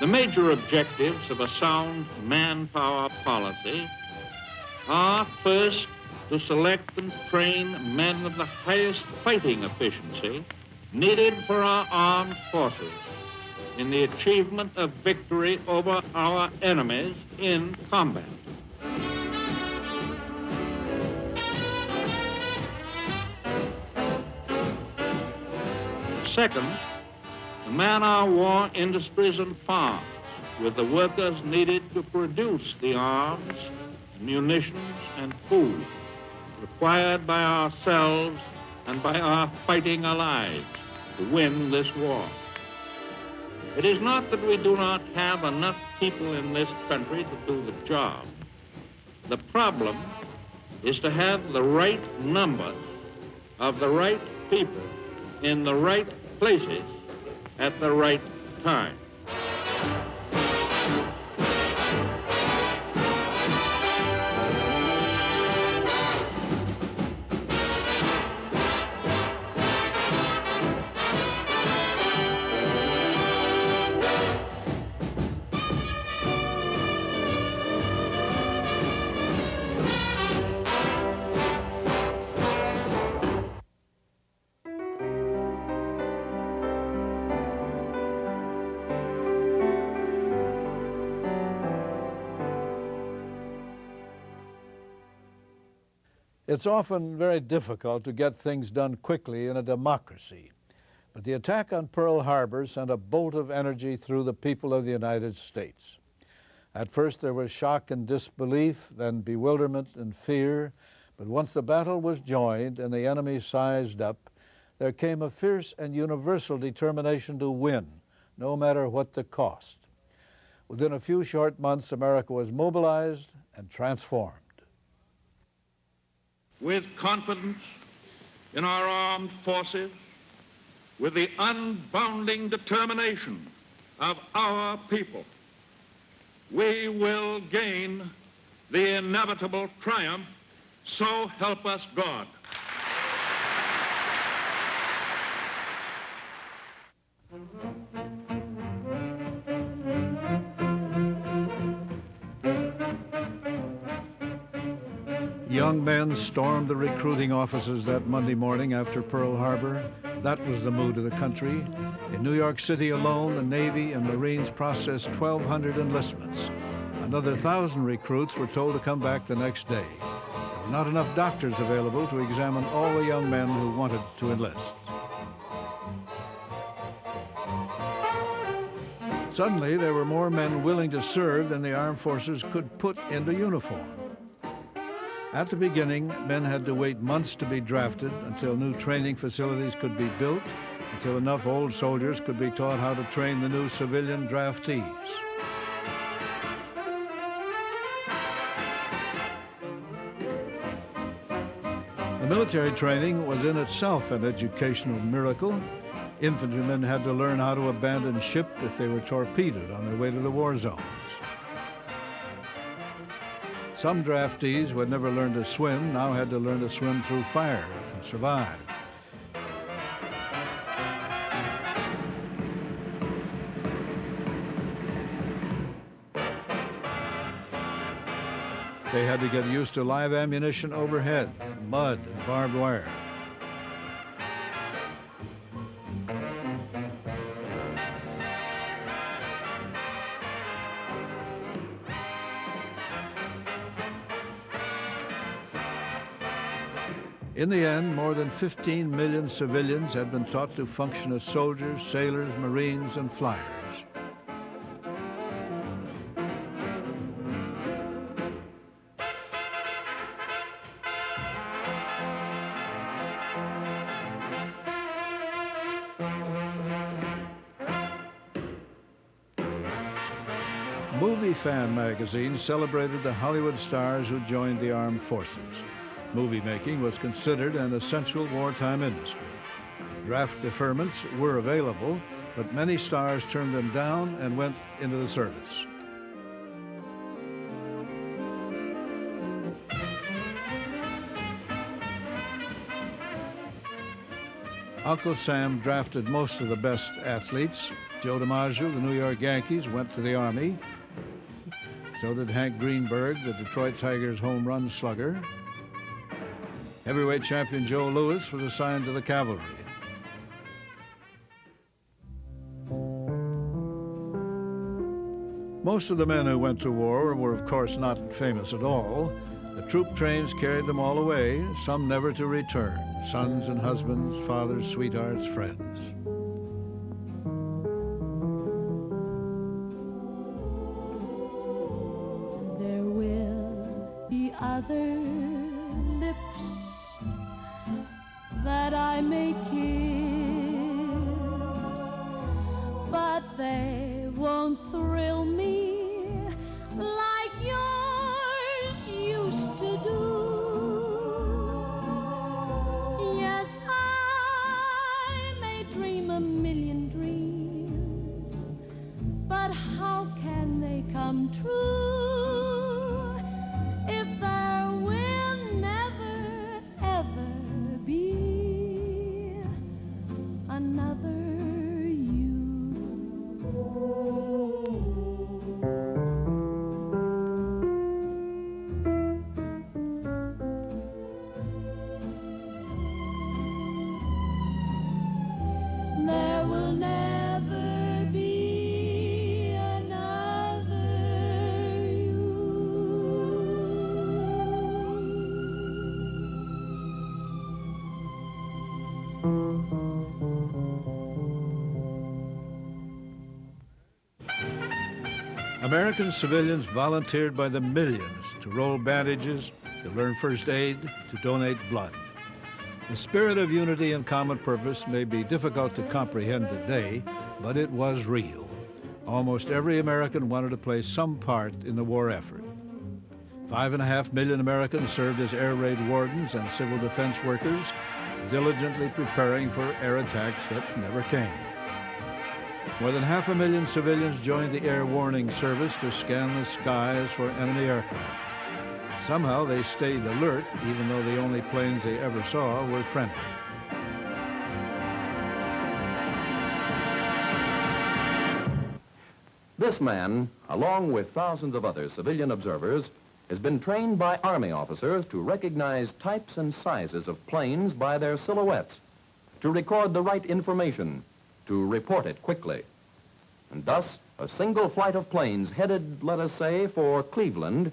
The major objectives of a sound manpower policy are, first, to select and train men of the highest fighting efficiency needed for our armed forces in the achievement of victory over our enemies in combat. Second, to man our war industries and farms with the workers needed to produce the arms, munitions, and food required by ourselves and by our fighting allies to win this war. It is not that we do not have enough people in this country to do the job. The problem is to have the right numbers of the right people in the right places at the right time. It's often very difficult to get things done quickly in a democracy, but the attack on Pearl Harbor sent a bolt of energy through the people of the United States. At first there was shock and disbelief, then bewilderment and fear, but once the battle was joined and the enemy sized up, there came a fierce and universal determination to win, no matter what the cost. Within a few short months, America was mobilized and transformed. With confidence in our armed forces, with the unbounding determination of our people, we will gain the inevitable triumph, so help us God. Young men stormed the recruiting offices that Monday morning after Pearl Harbor. That was the mood of the country. In New York City alone, the Navy and Marines processed 1,200 enlistments. Another 1,000 recruits were told to come back the next day. There were not enough doctors available to examine all the young men who wanted to enlist. Suddenly, there were more men willing to serve than the armed forces could put into uniform. At the beginning, men had to wait months to be drafted until new training facilities could be built, until enough old soldiers could be taught how to train the new civilian draftees. The military training was in itself an educational miracle. Infantrymen had to learn how to abandon ship if they were torpedoed on their way to the war zones. Some draftees who had never learned to swim now had to learn to swim through fire and survive. They had to get used to live ammunition overhead, mud and barbed wire. In the end, more than 15 million civilians had been taught to function as soldiers, sailors, Marines, and flyers. Movie Fan magazine celebrated the Hollywood stars who joined the armed forces. Movie making was considered an essential wartime industry. Draft deferments were available, but many stars turned them down and went into the service. Uncle Sam drafted most of the best athletes. Joe DiMaggio, the New York Yankees, went to the Army. So did Hank Greenberg, the Detroit Tigers home run slugger. Heavyweight champion Joe Louis was assigned to the cavalry. Most of the men who went to war were, of course, not famous at all. The troop trains carried them all away, some never to return, sons and husbands, fathers, sweethearts, friends. There will be other lips that I may kiss, but they won't thrill me like yours used to do. Yes, I may dream a million dreams, but how can they come true if there will never, ever be another you? There will never be another you. American civilians volunteered by the millions to roll bandages, to learn first aid, to donate blood. The spirit of unity and common purpose may be difficult to comprehend today, but it was real. Almost every American wanted to play some part in the war effort. 5.5 million Americans served as air raid wardens and civil defense workers, diligently preparing for air attacks that never came. More than 500,000 civilians joined the Air Warning Service to scan the skies for enemy aircraft. Somehow they stayed alert, even though the only planes they ever saw were friendly. This man, along with thousands of other civilian observers, has been trained by Army officers to recognize types and sizes of planes by their silhouettes, to record the right information, to report it quickly. And thus, a single flight of planes headed, let us say, for Cleveland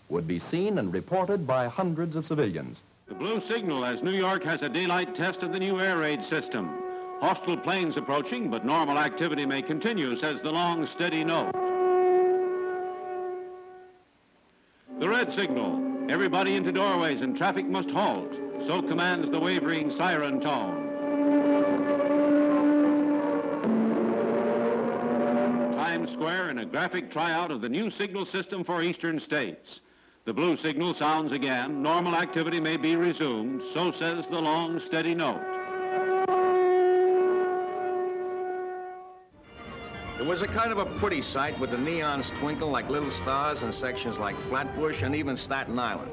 would be seen and reported by hundreds of civilians. The blue signal as New York has a daylight test of the new air raid system. Hostile planes approaching, but normal activity may continue, says the long, steady note. The red signal, everybody into doorways and traffic must halt. So commands the wavering siren tone. Times Square in a graphic tryout of the new signal system for eastern states. The blue signal sounds again. Normal activity may be resumed. So says the long, steady note. It was a kind of a pretty sight with the neons twinkle like little stars in sections like Flatbush and even Staten Island.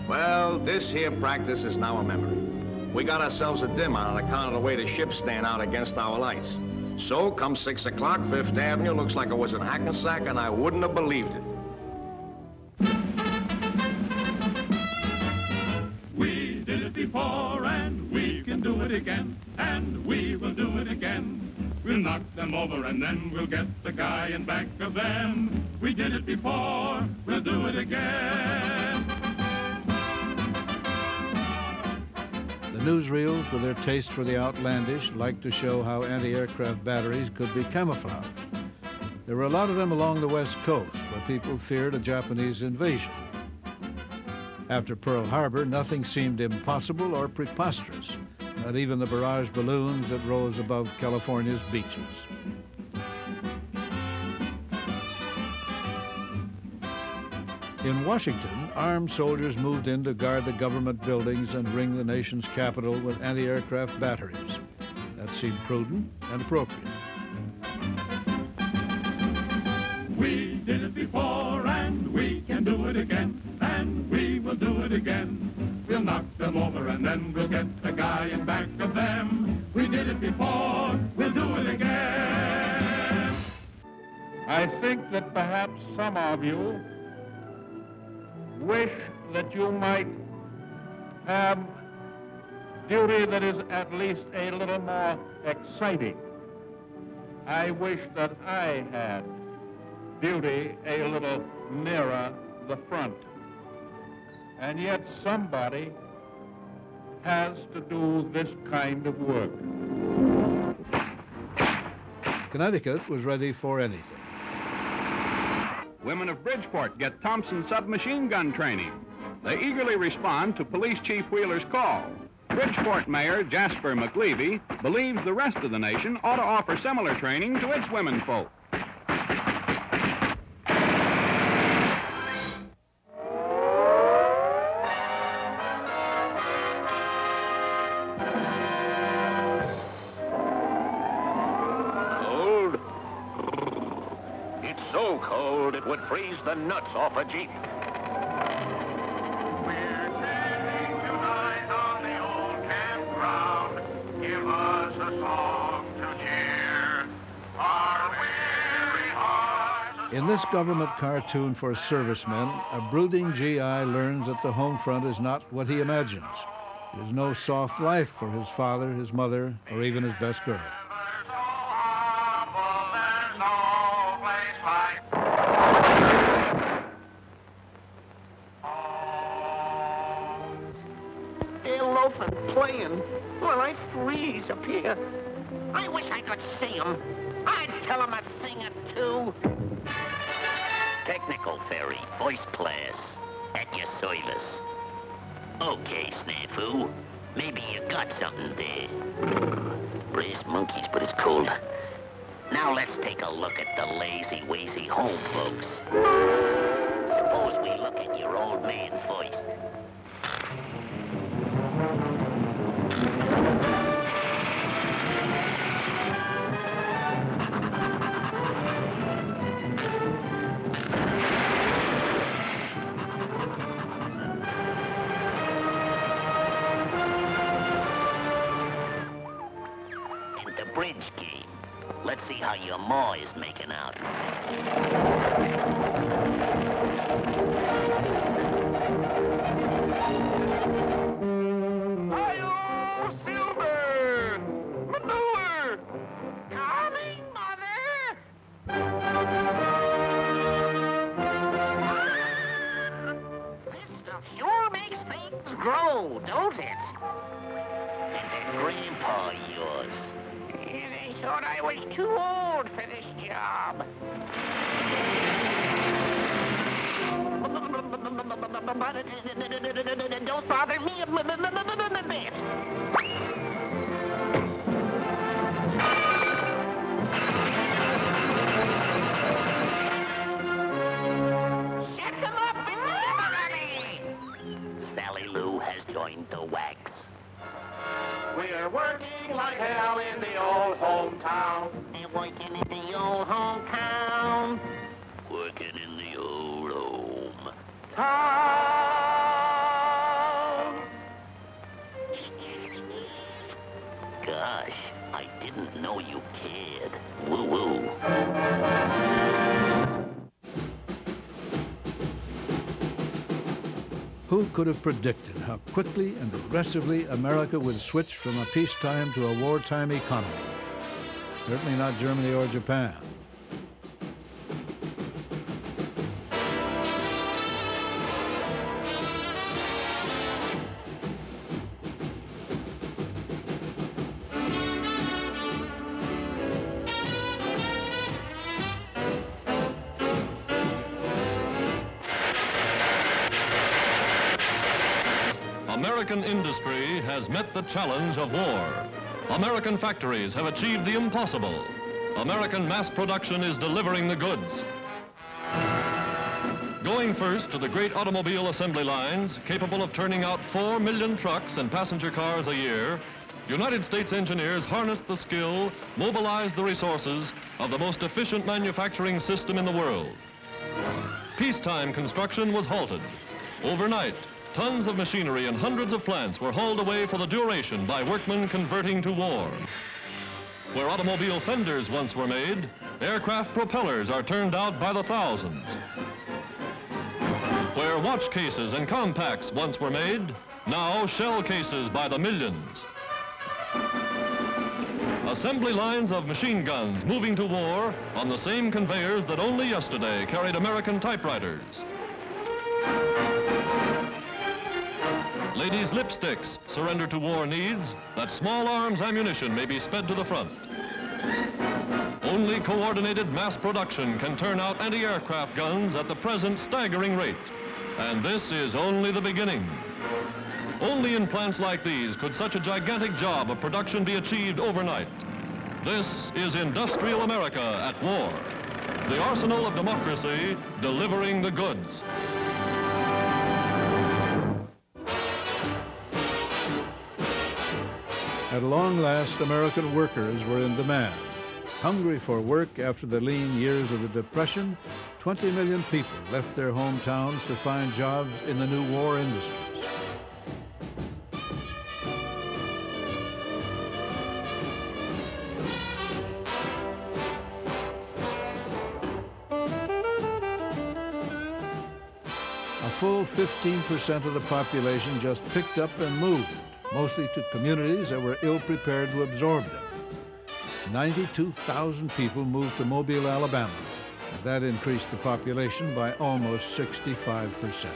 Well, this here practice is now a memory. We got ourselves a dim on account of the way the ships stand out against our lights. So, come 6 o'clock, Fifth Avenue looks like it was in Hackensack, and I wouldn't have believed it. We did it before, and we can do it again, and we will do it again. We'll knock them over, and then we'll get the guy in back of them. We did it before, we'll do it again. The newsreels, with their taste for the outlandish, liked to show how anti-aircraft batteries could be camouflaged. There were a lot of them along the West Coast, where people feared a Japanese invasion. After Pearl Harbor, nothing seemed impossible or preposterous, not even the barrage balloons that rose above California's beaches. In Washington, armed soldiers moved in to guard the government buildings and ring the nation's capital with anti-aircraft batteries. That seemed prudent and appropriate. We did it before, and we can do it again, and we will do it again. We'll knock them over, and then we'll get the guy in back of them. We did it before, we'll do it again. I think that perhaps some of you wish that you might have duty that is at least a little more exciting. I wish that I had duty a little nearer the front. And yet somebody has to do this kind of work. Connecticut was ready for anything. Women of Bridgeport get Thompson submachine gun training. They eagerly respond to Police Chief Wheeler's call. Bridgeport Mayor Jasper McLeavy believes the rest of the nation ought to offer similar training to its womenfolk. Cold? It's so cold it would freeze the nuts off a Jeep. Give us a song to cheer our weary hearts. In this government cartoon for servicemen, a brooding GI learns that the home front is not what he imagines. There's no soft life for his father, his mother, or even his best girl. They're loafing, playing, while I freeze up here. I wish I could see them. I'd tell them a thing or two. Technical ferry, first class, at your service. Okay, Snafu. Maybe you got something there. Brass monkeys, but it's cold. Now let's take a look at the lazy-wazy home folks. Suppose we look at your old man first. Bridge game. Let's see how your ma is making out. Hi-yo, Silver! Manure! Coming, Mother! This stuff sure makes things grow, don't it? And that grandpa of yours. They thought I was too old for this job. But don't bother me a bit. Set them up in the everybody! Sally Lou has joined the wax. We're working like hell in the old hometown. They're working in the old hometown. Working in the old home town. Gosh, I didn't know you cared. Woo-woo. Who could have predicted how quickly and aggressively America would switch from a peacetime to a wartime economy? Certainly not Germany or Japan. American industry has met the challenge of war. American factories have achieved the impossible. American mass production is delivering the goods. Going first to the great automobile assembly lines, capable of turning out 4 million trucks and passenger cars a year, United States engineers harnessed the skill, mobilized the resources of the most efficient manufacturing system in the world. Peacetime construction was halted. Overnight, tons of machinery and hundreds of plants were hauled away for the duration by workmen converting to war. Where automobile fenders once were made, aircraft propellers are turned out by the thousands. Where watch cases and compacts once were made, now shell cases by the millions. Assembly lines of machine guns moving to war on the same conveyors that only yesterday carried American typewriters. Ladies' lipsticks surrender to war needs that small arms ammunition may be sped to the front. Only coordinated mass production can turn out anti-aircraft guns at the present staggering rate. And this is only the beginning. Only in plants like these could such a gigantic job of production be achieved overnight. This is industrial America at war. The arsenal of democracy delivering the goods. At long last, American workers were in demand. Hungry for work after the lean years of the Depression, 20 million people left their hometowns to find jobs in the new war industries. A full 15% of the population just picked up and moved, mostly to communities that were ill-prepared to absorb them. 92,000 people moved to Mobile, Alabama, and that increased the population by almost 65%.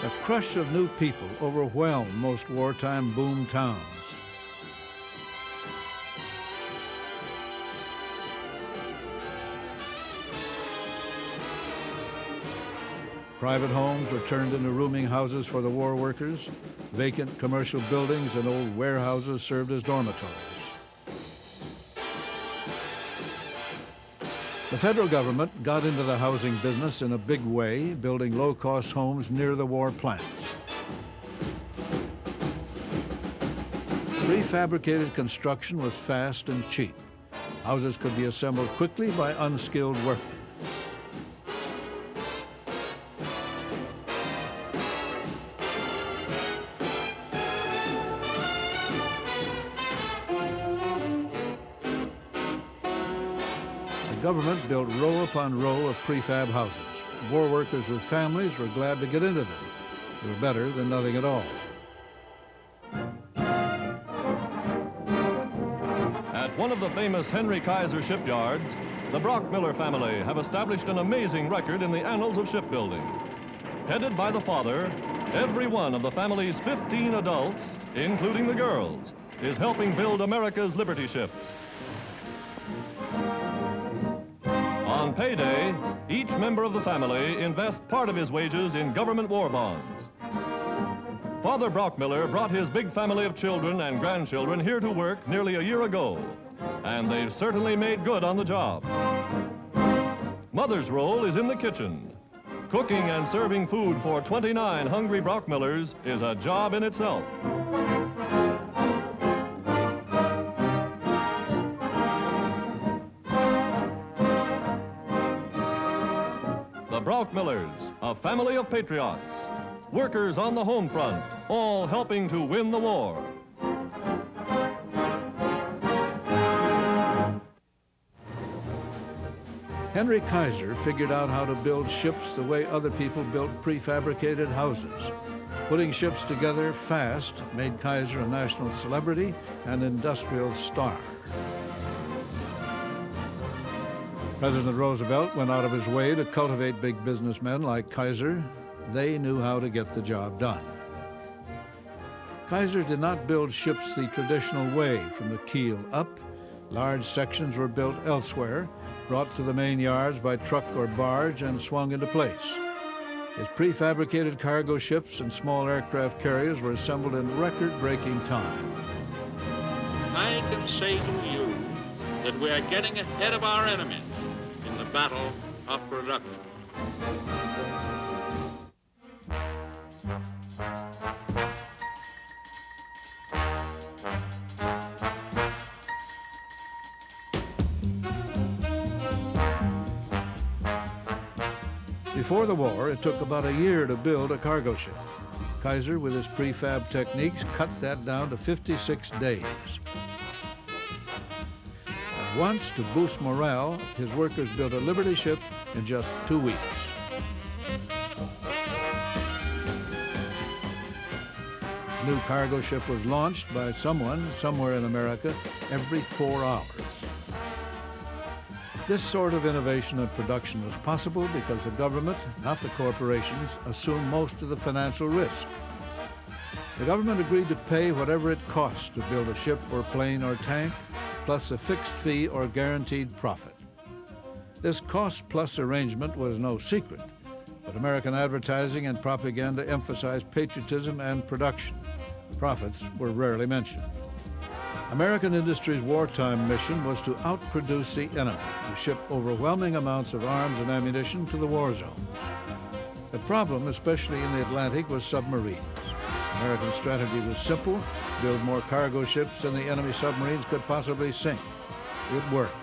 A crush of new people overwhelmed most wartime boom towns. Private homes were turned into rooming houses for the war workers. Vacant commercial buildings and old warehouses served as dormitories. The federal government got into the housing business in a big way, building low-cost homes near the war plants. Prefabricated construction was fast and cheap. Houses could be assembled quickly by unskilled workmen. The government built row upon row of prefab houses. War workers with families were glad to get into them. They were better than nothing at all. At one of the famous Henry Kaiser shipyards, the Brockmiller family have established an amazing record in the annals of shipbuilding. Headed by the father, every one of the family's 15 adults, including the girls, is helping build America's Liberty ships. On payday, each member of the family invests part of his wages in government war bonds. Father Brockmiller brought his big family of children and grandchildren here to work nearly a year ago, and they've certainly made good on the job. Mother's role is in the kitchen. Cooking and serving food for 29 hungry Brockmillers is a job in itself. The Brockmillers, a family of patriots, workers on the home front, all helping to win the war. Henry Kaiser figured out how to build ships the way other people built prefabricated houses. Putting ships together fast made Kaiser a national celebrity and industrial star. President Roosevelt went out of his way to cultivate big businessmen like Kaiser. They knew how to get the job done. Kaiser did not build ships the traditional way, from the keel up. Large sections were built elsewhere, brought to the main yards by truck or barge, and swung into place. His prefabricated cargo ships and small aircraft carriers were assembled in record-breaking time. I can say to you that we are getting ahead of our enemies in the battle of production. Before the war, it took about a year to build a cargo ship. Kaiser, with his prefab techniques, cut that down to 56 days. And once, to boost morale, his workers built a Liberty ship in just 2 weeks. A new cargo ship was launched by someone, somewhere in America, every 4 hours. This sort of innovation and production was possible because the government, not the corporations, assumed most of the financial risk. The government agreed to pay whatever it cost to build a ship or plane or tank, plus a fixed fee or guaranteed profit. This cost-plus arrangement was no secret, but American advertising and propaganda emphasized patriotism and production. Profits were rarely mentioned. American industry's wartime mission was to outproduce the enemy, to ship overwhelming amounts of arms and ammunition to the war zones. The problem, especially in the Atlantic, was submarines. American strategy was simple: build more cargo ships than the enemy submarines could possibly sink. It worked.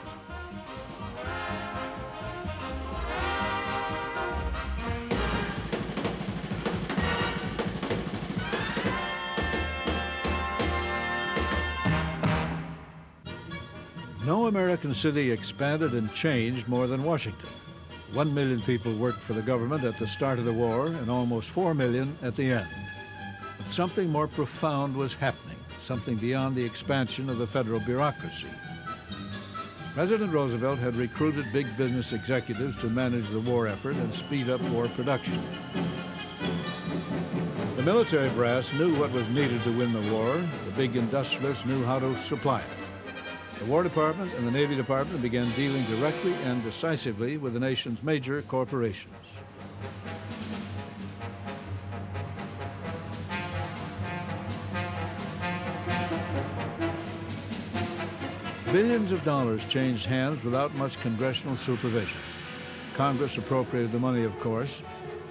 No American city expanded and changed more than Washington. 1 million people worked for the government at the start of the war and almost 4 million at the end. But something more profound was happening, something beyond the expansion of the federal bureaucracy. President Roosevelt had recruited big business executives to manage the war effort and speed up war production. The military brass knew what was needed to win the war. The big industrialists knew how to supply it. The War Department and the Navy Department began dealing directly and decisively with the nation's major corporations. Billions of dollars changed hands without much congressional supervision. Congress appropriated the money, of course,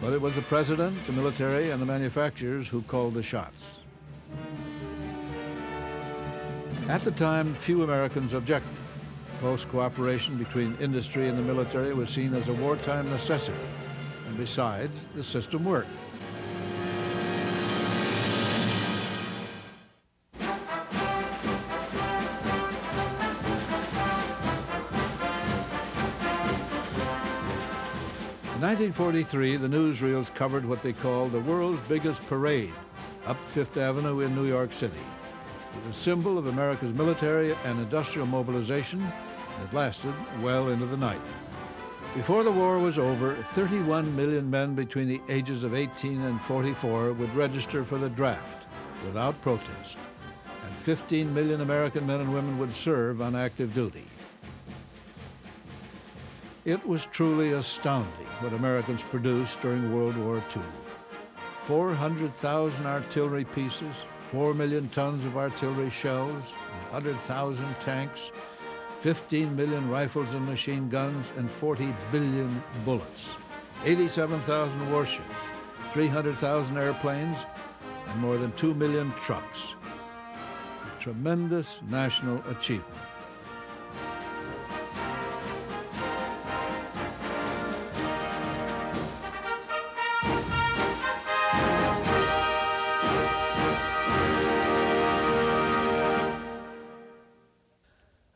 but it was the president, the military, and the manufacturers who called the shots. At the time, few Americans objected. Close cooperation between industry and the military was seen as a wartime necessity, and besides, the system worked. In 1943, the newsreels covered what they called the world's biggest parade up Fifth Avenue in New York City. It was a symbol of America's military and industrial mobilization, and it lasted well into the night. Before the war was over, 31 million men between the ages of 18 and 44 would register for the draft without protest, and 15 million American men and women would serve on active duty. It was truly astounding what Americans produced during World War II. 400,000 artillery pieces, 4 million tons of artillery shells, 100,000 tanks, 15 million rifles and machine guns, and 40 billion bullets, 87,000 warships, 300,000 airplanes, and more than 2 million trucks. A tremendous national achievement.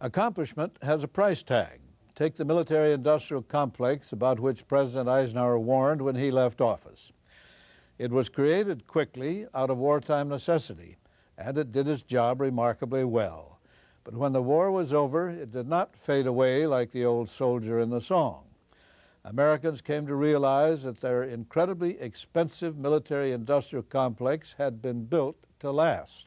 Accomplishment has a price tag. Take the military-industrial complex about which President Eisenhower warned when he left office. It was created quickly out of wartime necessity, and it did its job remarkably well. But when the war was over, it did not fade away like the old soldier in the song. Americans came to realize that their incredibly expensive military-industrial complex had been built to last.